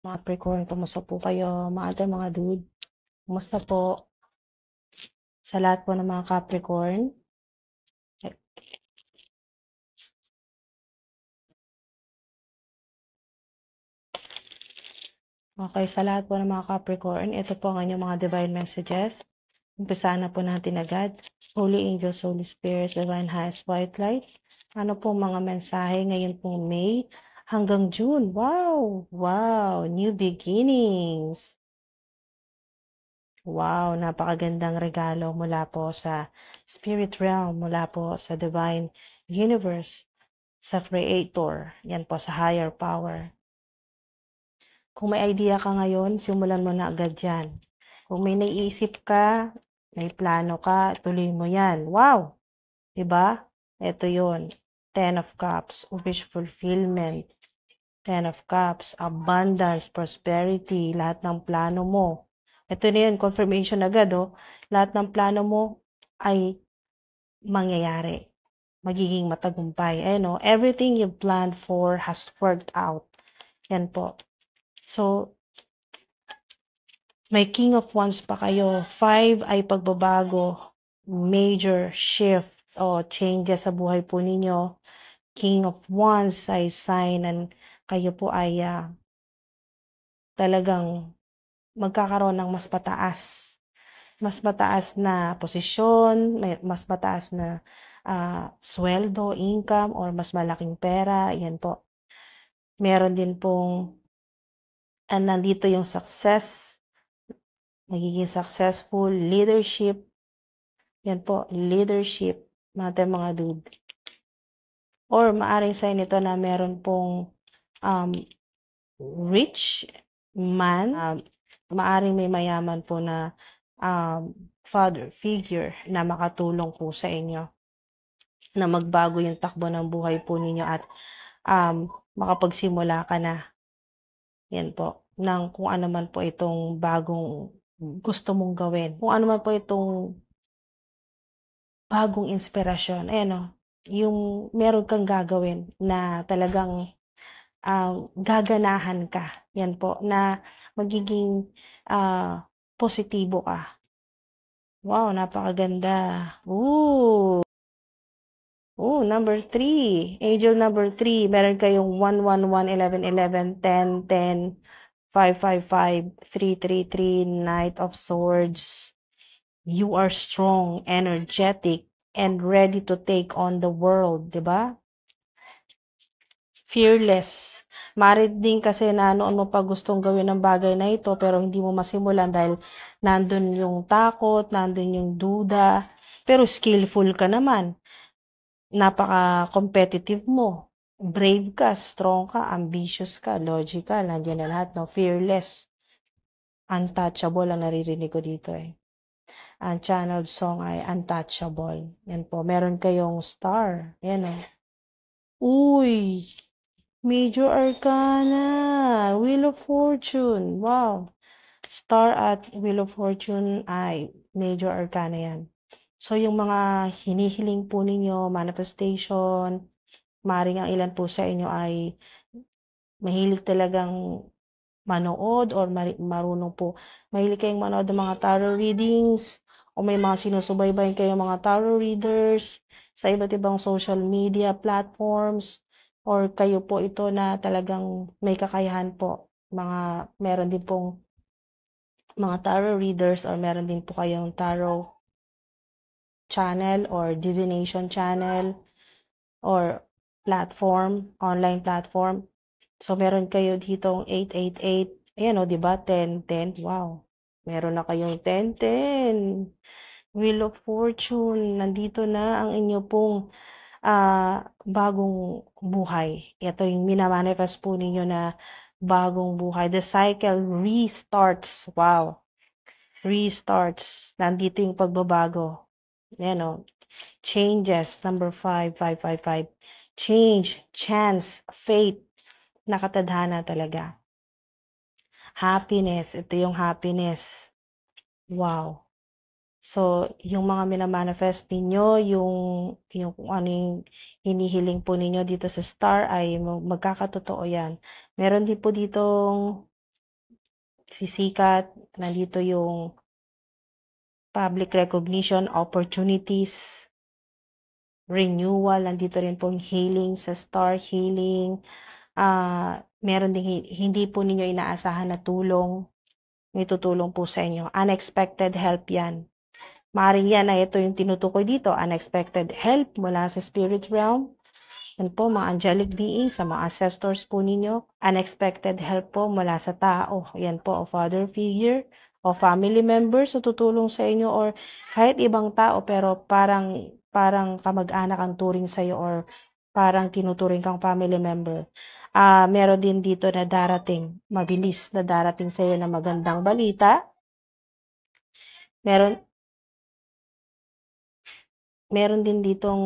Mga Capricorn, kumusta po kayo? Mga dude, kumusta po sa lahat po ng mga Capricorn? Okay, sa lahat po ng mga Capricorn, ito po ang inyong mga divine messages. Umpisahan na po natin agad. Holy Angels, Holy Spirits, Divine Highest White Light. Ano po mga mensahe ngayon pong May hanggang June? Wow! Wow! New beginnings! Wow, napakagandang regalo mula po sa spirit realm, mula po sa divine universe, sa creator, yan po sa higher power. Kung may idea ka ngayon, simulan mo na agad yan. Kung may naiisip ka, may plano ka, tuloy mo yan. Wow! Diba? Ito yun. Ten of Cups, wish fulfillment. Ten of Cups, abundance, prosperity, lahat ng plano mo. Ito na yun, confirmation agad, oh. Lahat ng plano mo ay mangyayari. Magiging matagumpay. Ayun, oh. Everything you planned for has worked out. Yan po. So, may King of Wands pa kayo. 5 ay pagbabago. Major shift o changes sa buhay po ninyo. King of Wands ay sign and kayo po ay talagang magkakaroon ng mas mataas na posisyon, mas mataas na sweldo, income, or mas malaking pera. Yan po. Meron din pong nandito yung success, magiging successful, leadership. Yan po, leadership, mga dude. Or maaring sign ito na meron pong rich man, maaring may mayaman po na father figure na makatulong po sa inyo na magbago yung takbo ng buhay po ninyo at makapagsimula ka na. Yan po, ng kung ano man po itong bagong gusto mong gawin. Kung ano man po itong bagong inspirasyon. Ayan o, yung meron kang gagawin na talagang gaganahan ka. Yan po, na magiging positibo ka. Wow, napakaganda. Ooh, number 3. Angel number 3. Meron kayong 111, 1111, 10, 10, 555, 333, Knight of Swords. You are strong, energetic, and ready to take on the world, di ba? Fearless. Marit din kasi na noon mo pa gustong gawin ng bagay na ito pero hindi mo masimulan dahil nandun yung takot, nandun yung duda, pero skillful ka naman. Napaka-competitive mo. Brave ka, strong ka, ambitious ka, logical, nandiyan na lahat, no? Fearless. Untouchable ang naririnig ko dito eh. Ang channeled song ay Untouchable. Yan po. Meron kayong star. Yan o. Uy! Major Arcana. Wheel of Fortune. Wow. Star at Wheel of Fortune ay Major Arcana yan. So, yung mga hinihiling po ninyo, manifestation, maring ang ilan po sa inyo ay mahilig talagang manood or marunong po. Mahilig kayong manood ng mga tarot readings o may mga sinusubaybayan kayong mga tarot readers sa iba't ibang social media platforms or kayo po ito na talagang may kakayahan po. Meron din pong mga tarot readers or meron din po kayong tarot channel or divination channel or platform, online platform. So, meron kayo ditong 888. Ayan o, diba? 1010. Wow. Meron na kayong 1010. Wheel of Fortune. Nandito na ang inyo pong bagong buhay. Ito yung minamanifest po ninyo na bagong buhay. The cycle restarts. Wow. Restarts. Nandito yung pagbabago. Ayan o. Changes. Number 5, 555. Change, chance, fate. Nakatadhana talaga. Happiness. Ito yung happiness. Wow. So, yung mga minamanifest ninyo, yung kung ano yung hinihiling po ninyo dito sa star ay magkakatotoo yan. Meron din po ditong sisikat, nandito yung public recognition, opportunities, renewal, nandito rin pong healing sa star healing. Meron din hindi po ninyo inaasahan na tulong, may tutulong po sa inyo. Unexpected help yan. Maaaring yan na ito yung tinutukoy dito, unexpected help mula sa spirit realm. Yan po, mga angelic beings, sa mga ancestors po ninyo. Unexpected help po mula sa tao. Yan po, o father figure, o family members, so tutulong sa inyo, or kahit ibang tao, pero parang kamag-anak ang turing sa'yo, or parang tinuturing kang family member. Meron din dito na darating, mabilis na darating sa'yo na magandang balita. Meron din ditong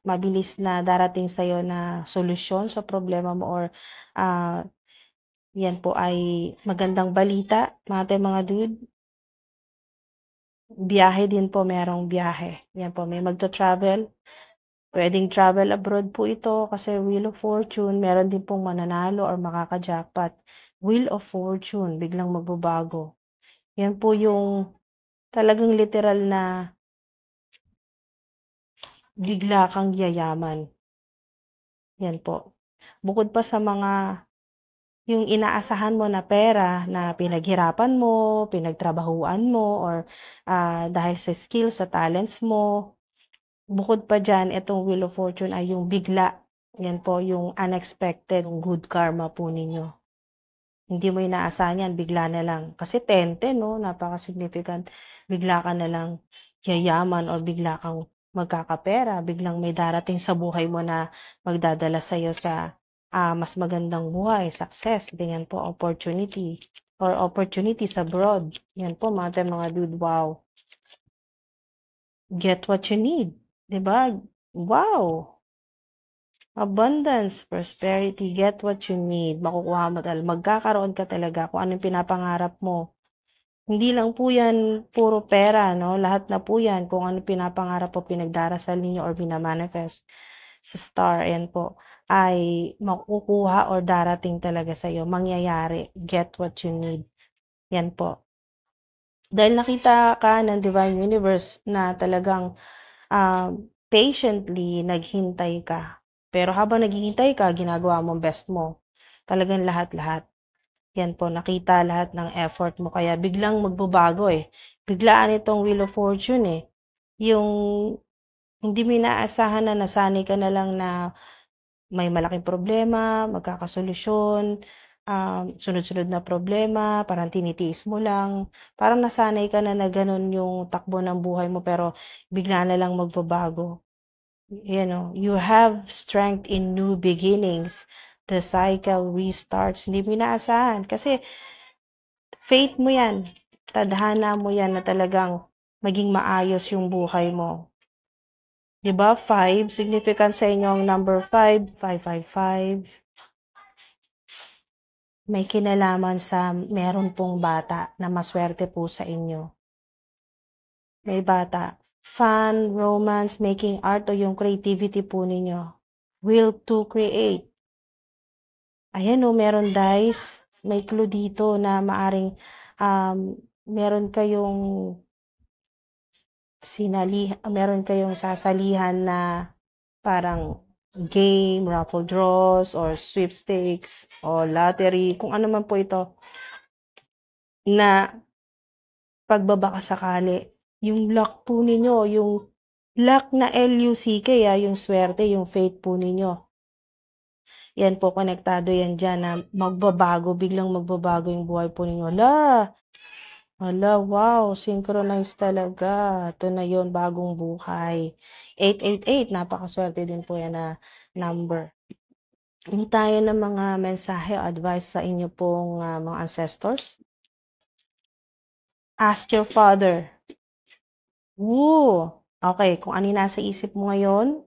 mabilis na darating sa'yo na solusyon sa problema mo, or yan po ay magandang balita, mga dude. Biyahe din po, merong biyahe. Yan po, may magto-travel. Pwedeng travel abroad po ito kasi Wheel of Fortune. Meron din pong mananalo or makaka-jackpot. Wheel of Fortune, biglang magbabago. Yan po yung talagang literal na bigla kang yayaman. Yan po. Bukod pa sa mga yung inaasahan mo na pera na pinaghirapan mo, pinagtrabahuan mo, or dahil sa skills, sa talents mo, bukod pa dyan, itong Wheel of Fortune ay yung bigla. Yan po, yung unexpected, good karma po ninyo. Hindi mo inaasahan yan, bigla na lang. Kasi 10-10, no? Napaka-significant. Bigla ka na lang yayaman, or bigla kang magkakapera, biglang may darating sa buhay mo na magdadala sa'yo sa mas magandang buhay, success, ganyan po, opportunity, or opportunities abroad. Yan po, mga dude, wow. Get what you need. Diba? Wow. Abundance, prosperity, get what you need. Makukuha mo talaga. Magkakaroon ka talaga kung anong pinapangarap mo. Hindi lang po yan puro pera, no? Lahat na po yan kung ano pinapangarap po, pinagdarasal ninyo or binamanifest sa star, ayan po, ay makukuha or darating talaga sa'yo, mangyayari, get what you need. Yan po. Dahil nakita ka ng Divine Universe na talagang patiently naghintay ka. Pero habang naghihintay ka, ginagawa mo best mo. Talagang lahat-lahat. Yan po, nakita lahat ng effort mo. Kaya biglang magbabago eh. Biglaan itong Wheel of Fortune eh. Yung hindi mo inaasahan na nasanay ka na lang na may malaking problema, magkakasolusyon, sunod-sunod na problema, parang tinitiis mo lang. Parang nasanay ka na ganun yung takbo ng buhay mo, pero bigla na lang magbabago. You know, you have strength in new beginnings. The cycle restarts. Hindi mo inaasahan. Kasi faith mo yan. Tadhana mo yan na talagang maging maayos yung buhay mo. Diba? 5, significant sa inyo ang number 5, 555. May kinalaman sa meron pong bata na maswerte po sa inyo. May bata. Fun, romance, making art, o yung creativity po ninyo. Will to create. Ayan o, meron dice. May clue dito na maaring meron kayong sasalihan na parang game, raffle draws, or sweepstakes, o lottery, kung ano man po ito, na pagbabaka sakali. Yung luck po ninyo, yung luck na L-U-C-K, yung swerte, yung faith po ninyo. Yan po, konektado yan dyan na biglang magbabago yung buhay po ninyo. Hala, wow, synchronized talaga. Ito na yon, bagong buhay. 888, napakaswerte din po yan na number. Hindi tayo ng mga mensahe o advice sa inyo pong mga ancestors. Ask your father. Woo! Okay, kung ano yung nasa isip mo ngayon,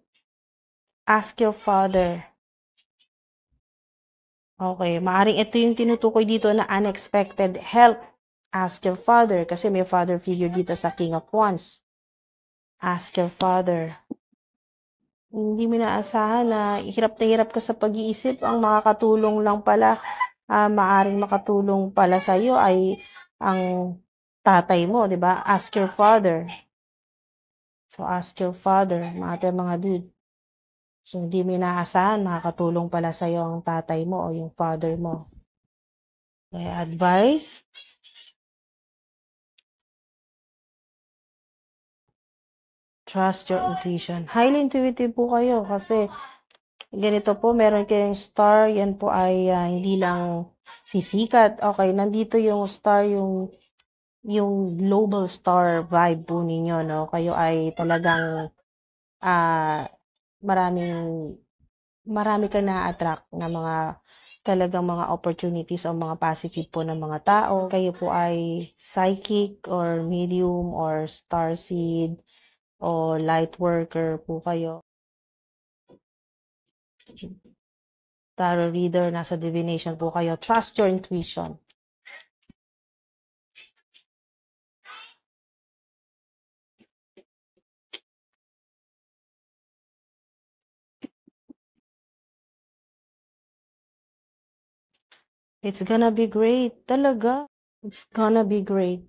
ask your father. Okay, maaring ito yung tinutukoy dito na unexpected help. Ask your father, kasi may father figure dito sa King of Wands. Ask your father. Hindi mo inaasahan na hirap ka sa pag-iisip, ang makakatulong lang pala maaring makatulong pala sa iyo ay ang tatay mo, 'di ba? Ask your father. So, ask your father, mga dude. So, hindi mo inaasahan, makakatulong pala sa iyo ang tatay mo o yung father mo. Kaya advice, trust your intuition. Highly intuitive po kayo kasi ganito po, meron kayong star, yan po ay hindi lang sisikat. Okay, nandito yung star, yung global star vibe po ninyo, no? Kayo ay talagang maraming marami kang na-attract na mga talagang mga opportunities o mga positive po ng mga tao. Kayo po ay psychic or medium or starseed o light worker po kayo. Tarot reader, nasa divination po kayo. Trust your intuition. It's gonna be great. Talaga. It's gonna be great.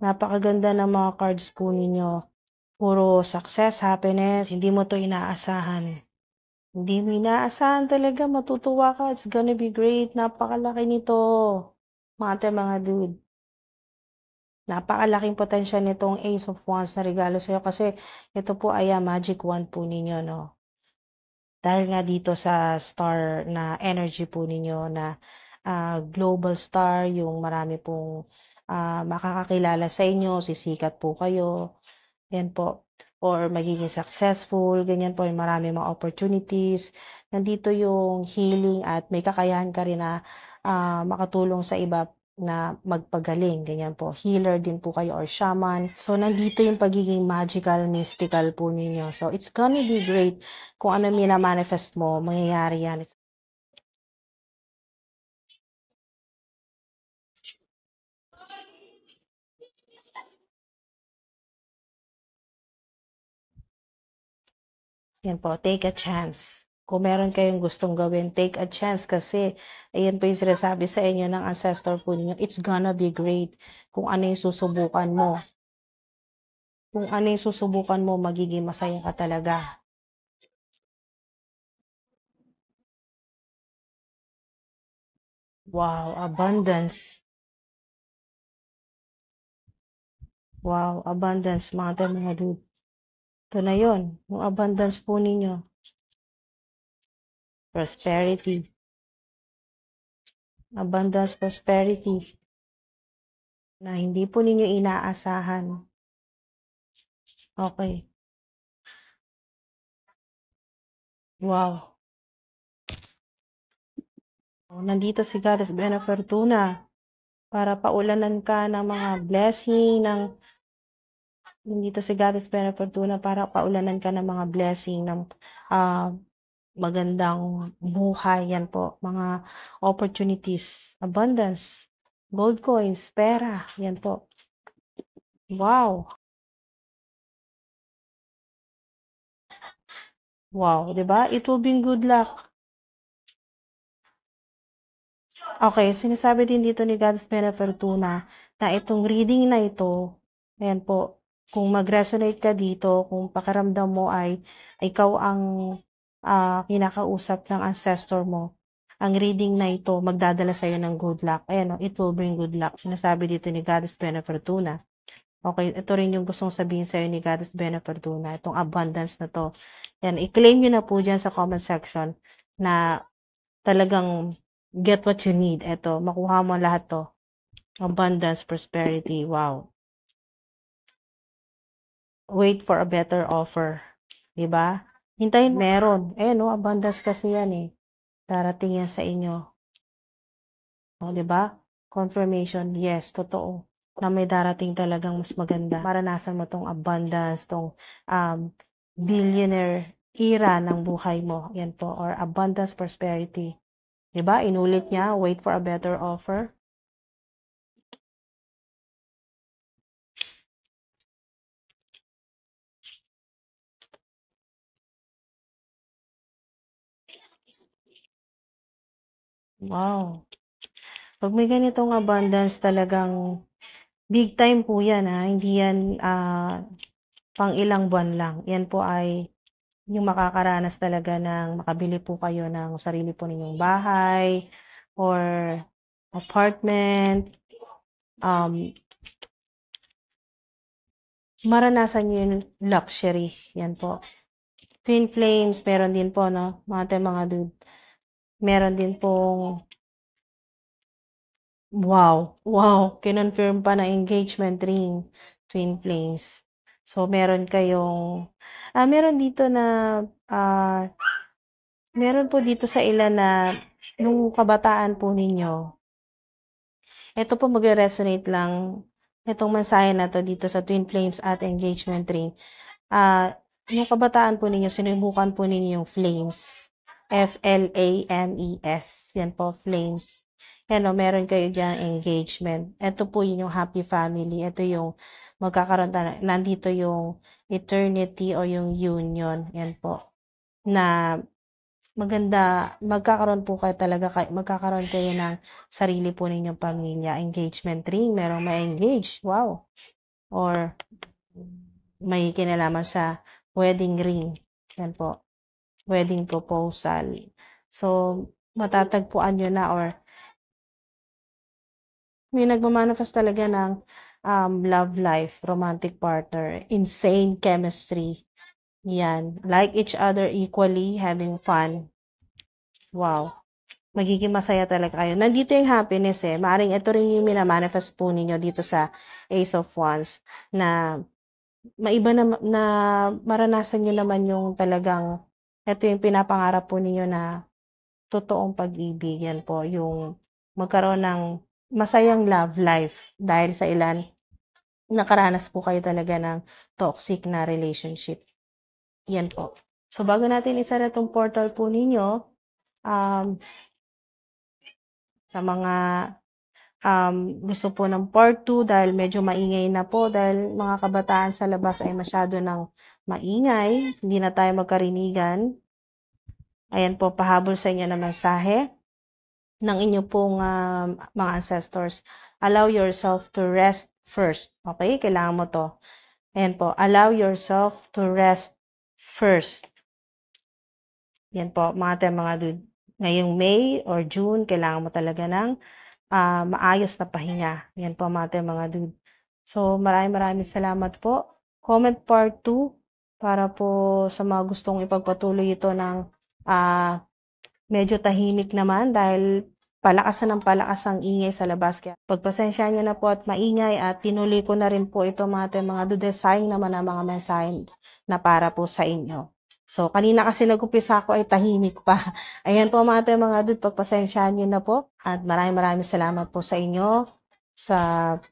Napakaganda ng mga cards po ninyo. Puro success, happiness. Hindi mo to inaasahan. Hindi mo inaasahan talaga. Matutuwa ka. It's gonna be great. Napakalaki nito. Mga dude. Napakalaking potential nitong Ace of Wands na regalo sa'yo kasi ito po ay magic wand po ninyo, no? Dahil nga dito sa star na energy po ninyo na global star, yung marami pong makakakilala sa inyo, sisikat po kayo, yan po, or magiging successful, ganyan po, yung marami mga opportunities. Nandito yung healing at may kakayahan ka rin na makatulong sa iba na magpagaling, ganyan po. Healer din po kayo or shaman. So, nandito yung pagiging magical, mystical po ninyo. So, it's gonna be great. Kung ano mina-manifest mo, mangyayari yan. Yan po, take a chance. Kung meron kayong gustong gawin, take a chance kasi ayan po yung sinasabi sa inyo ng ancestor po ninyo, it's gonna be great. Kung ano yung susubukan mo. Kung ano yung susubukan mo, magiging masaya ka talaga. Wow, abundance. Wow, abundance, mga dude. Ito na yun, yung abundance po ninyo. Prosperity. Abundance, prosperity. Na hindi po ninyo inaasahan. Okay. Wow. Nandito si Goddess Bena Fortuna para paulanan ka ng mga blessing nandito si Goddess Bena Fortuna para paulanan ka ng mga blessing ng ah, magandang buhay. Yan po, mga opportunities, abundance, gold coins, pera. Yan po. Wow. Wow, 'di ba? It will bring good luck. Okay, sinasabi din dito ni God's Pena Fortuna na itong reading na ito, ayan po, kung mag-resonate ka dito, kung pakiramdam mo ay ikaw ang kinakausap ng ancestor mo, ang reading na ito magdadala sa iyo ng good luck. Ayan, it will bring good luck. Sinasabi dito ni Goddess Pena Fortuna. Okay, ito rin yung gustong sabihin sa iyo ni Goddess Bena Fortuna, itong abundance na to. Yan, i-claim nyo na po dyan sa comment section na talagang get what you need. Ito, makuha mo lahat to. Abundance, prosperity, wow. Wait for a better offer. Diba? Hintayin, meron. No, abundance kasi yan eh. Darating yan sa inyo. O, diba? Confirmation, yes, totoo. Na may darating talagang mas maganda. Maranasan mo tong abundance, tong billionaire era ng buhay mo. Yan po. Or abundance, prosperity. Diba? Inulit niya, wait for a better offer. Wow. Pag may ganitong abundance talagang big time po yan ha, hindi yan pang ilang buwan lang. Yan po ay yung makakaranas talaga ng makabili po kayo ng sarili po ninyong bahay or apartment. Maranasan nyo yung luxury. Yan po. Twin flames, meron din po, no? Mga dude. Meron din pong wow, kinonfirm pa na engagement ring, twin flames. So, meron kayong, meron dito na, meron po dito sa ilan na, nung kabataan po ninyo, ito po magre-resonate lang, itong mensahe na to dito sa twin flames at engagement ring. Nung kabataan po ninyo, sinubukan po ninyo yung flames. Flames. Yan po, flames. Yan o, meron kayo dyan engagement. Ito po yung happy family. Ito yung magkakaroon nandito yung eternity o yung union. Yan po. Na maganda, magkakaroon kayo ng sarili po ninyong pamilya. Engagement ring, merong ma-engage. Wow. Or may kinalaman sa wedding ring. Yan po. Wedding proposal. So, matatagpuan nyo na or may nagmamanifest talaga ng love life, romantic partner, insane chemistry. Yan. Like each other equally, having fun. Wow. Magiging masaya talaga kayo. Nandito yung happiness eh. Maaring ito rin yung minamanifest po ninyo dito sa Ace of Wands na maiba na maranasan nyo naman yung talagang ito yung pinapangarap po ninyo na totoong pag-ibig. Yan po, yung magkaroon ng masayang love life dahil sa ilan, nakaranas po kayo talaga ng toxic na relationship. Yan po. So, bago natin isara itong portal po ninyo, sa mga gusto po ng part 2 dahil medyo maingay na po dahil mga kabataan sa labas ay masyado ng maingay, hindi na tayo magkarinigan. Ayan po, pahabol sa inyo na mensahe ng inyo pong mga ancestors. Allow yourself to rest first. Okay? Kailangan mo to. Ayan po, allow yourself to rest first. Yan po, mga dude. Ngayong May or June, kailangan mo talaga ng maayos na pahinga. Yan po mga dude. So, maraming salamat po. Comment part 2 para po sa mga gustong ipagpatuloy ito ng medyo tahimik naman dahil palakas ang ingay sa labas. Kaya pagpasensya nyo na po at maingay at tinuloy ko na rin po ito mga dude. Sayang naman ang mga mensahe na para po sa inyo. So, kanina kasi nag-umpisa ako ay tahimik pa. Ayan po mga dude, pagpasensyahan nyo na po. At maraming salamat po sa inyo sa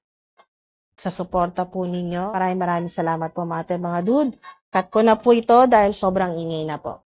suporta po ninyo. Maraming salamat po mga dude. Cut ko na po ito dahil sobrang ingay na po.